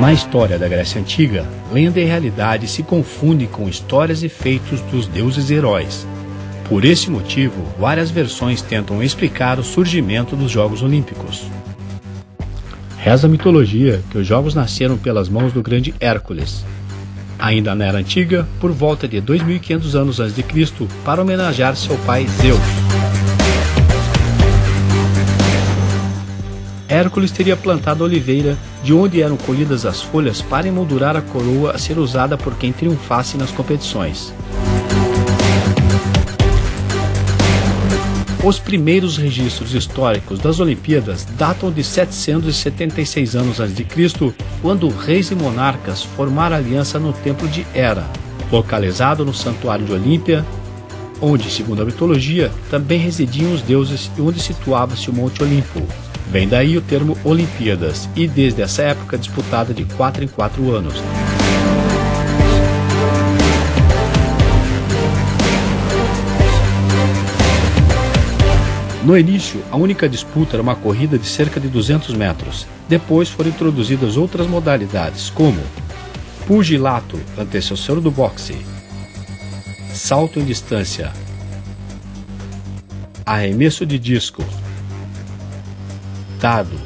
Na história da Grécia Antiga, lenda e realidade se confundem com histórias e feitos dos deuses heróis. Por esse motivo, várias versões tentam explicar o surgimento dos Jogos Olímpicos. Reza a mitologia que os Jogos nasceram pelas mãos do grande Hércules, ainda na Era Antiga, por volta de 2.500 anos a.C., para homenagear seu pai Zeus. Hércules teria plantado a oliveira, de onde eram colhidas as folhas para emoldurar a coroa a ser usada por quem triunfasse nas competições. Os primeiros registros históricos das Olimpíadas datam de 776 anos a.C., quando reis e monarcas formaram aliança no Templo de Hera, localizado no Santuário de Olímpia, onde, segundo a mitologia, também residiam os deuses e onde situava-se o Monte Olimpo. Vem daí o termo Olimpíadas, e desde essa época disputada de 4 em 4 anos. No início, a única disputa era uma corrida de cerca de 200 metros. Depois foram introduzidas outras modalidades, como pugilato, antecessor do boxe, salto em distância, arremesso de disco, dardo,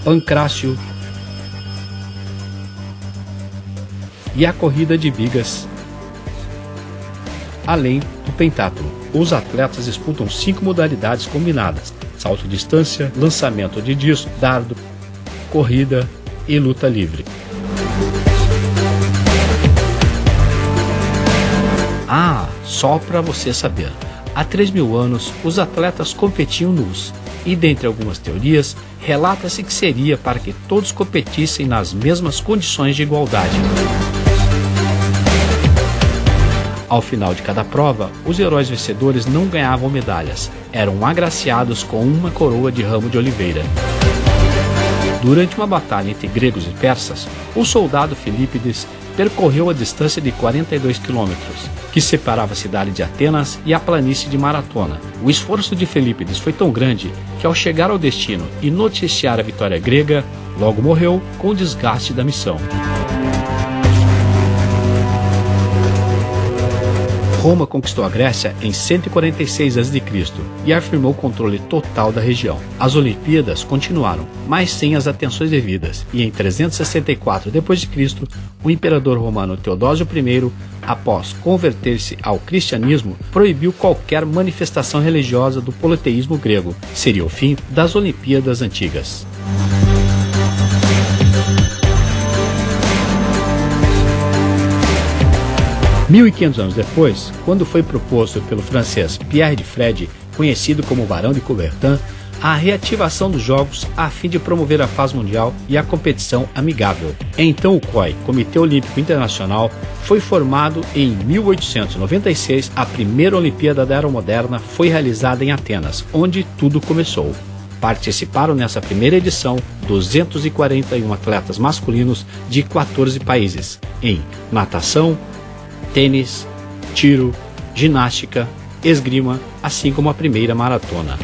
pancrácio e a corrida de bigas, além do pentatlo. Os atletas disputam 5 modalidades combinadas: salto de distância, lançamento de disco, dardo, corrida e luta livre. Só para você saber, há 3.000 anos os atletas competiam nus, e dentre algumas teorias, relata-se que seria para que todos competissem nas mesmas condições de igualdade. Ao final de cada prova, os heróis vencedores não ganhavam medalhas, eram agraciados com uma coroa de ramo de oliveira. Durante uma batalha entre gregos e persas, o soldado Filípides percorreu a distância de 42 quilômetros, que separava a cidade de Atenas e a planície de Maratona. O esforço de Filípides foi tão grande que, ao chegar ao destino e noticiar a vitória grega, logo morreu com o desgaste da missão. Roma conquistou a Grécia em 146 a.C. e afirmou o controle total da região. As Olimpíadas continuaram, mas sem as atenções devidas, e em 364 d.C., o imperador romano Teodósio I, após converter-se ao cristianismo, proibiu qualquer manifestação religiosa do politeísmo grego. Seria o fim das Olimpíadas antigas. 1500 anos depois, quando foi proposto pelo francês Pierre de Fred, conhecido como Barão de Coubertin, a reativação dos Jogos a fim de promover a paz mundial e a competição amigável. Então o COI, Comitê Olímpico Internacional, foi formado e em 1896 a primeira Olimpíada da Era Moderna foi realizada em Atenas, onde tudo começou. Participaram nessa primeira edição 241 atletas masculinos de 14 países, em natação, tênis, tiro, ginástica, esgrima, assim como a primeira maratona.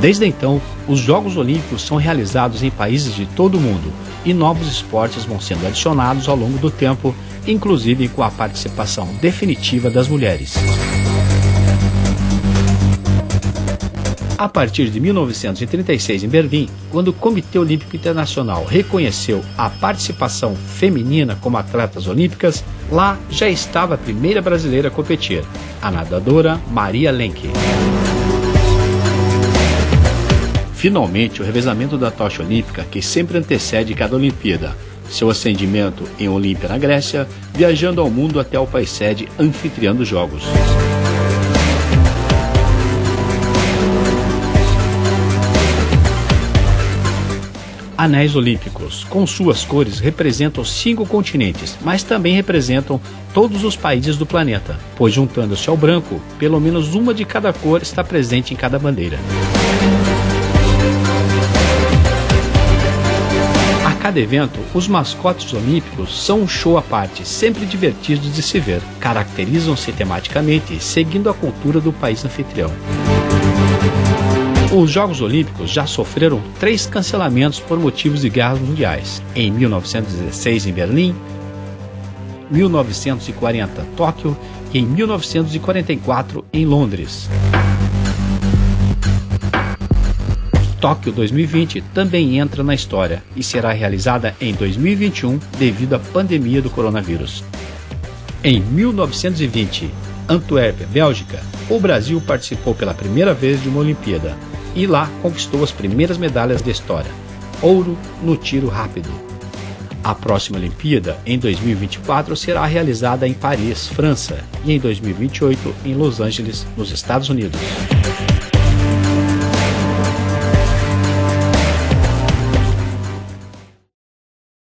Desde então, os Jogos Olímpicos são realizados em países de todo o mundo e novos esportes vão sendo adicionados ao longo do tempo, inclusive com a participação definitiva das mulheres. A partir de 1936, em Berlim, quando o Comitê Olímpico Internacional reconheceu a participação feminina como atletas olímpicas, lá já estava a primeira brasileira a competir, a nadadora Maria Lenk. Finalmente, o revezamento da tocha olímpica, que sempre antecede cada Olimpíada, seu ascendimento em Olímpia na Grécia, viajando ao mundo até o país sede anfitrião dos Jogos. Anéis olímpicos, com suas cores, representam 5 continentes, mas também representam todos os países do planeta, pois juntando-se ao branco, pelo menos uma de cada cor está presente em cada bandeira. A cada evento, os mascotes olímpicos são um show à parte, sempre divertidos de se ver. Caracterizam-se tematicamente, seguindo a cultura do país anfitrião. Os Jogos Olímpicos já sofreram 3 cancelamentos por motivos de guerras mundiais. Em 1916 em Berlim, 1940 Tóquio e em 1944 em Londres. Tóquio 2020 também entra na história e será realizada em 2021 devido à pandemia do coronavírus. Em 1920, Antuérpia, Bélgica, o Brasil participou pela primeira vez de uma Olimpíada e lá conquistou as primeiras medalhas da história, ouro no tiro rápido. A próxima Olimpíada, em 2024, será realizada em Paris, França, e em 2028 em Los Angeles, nos Estados Unidos.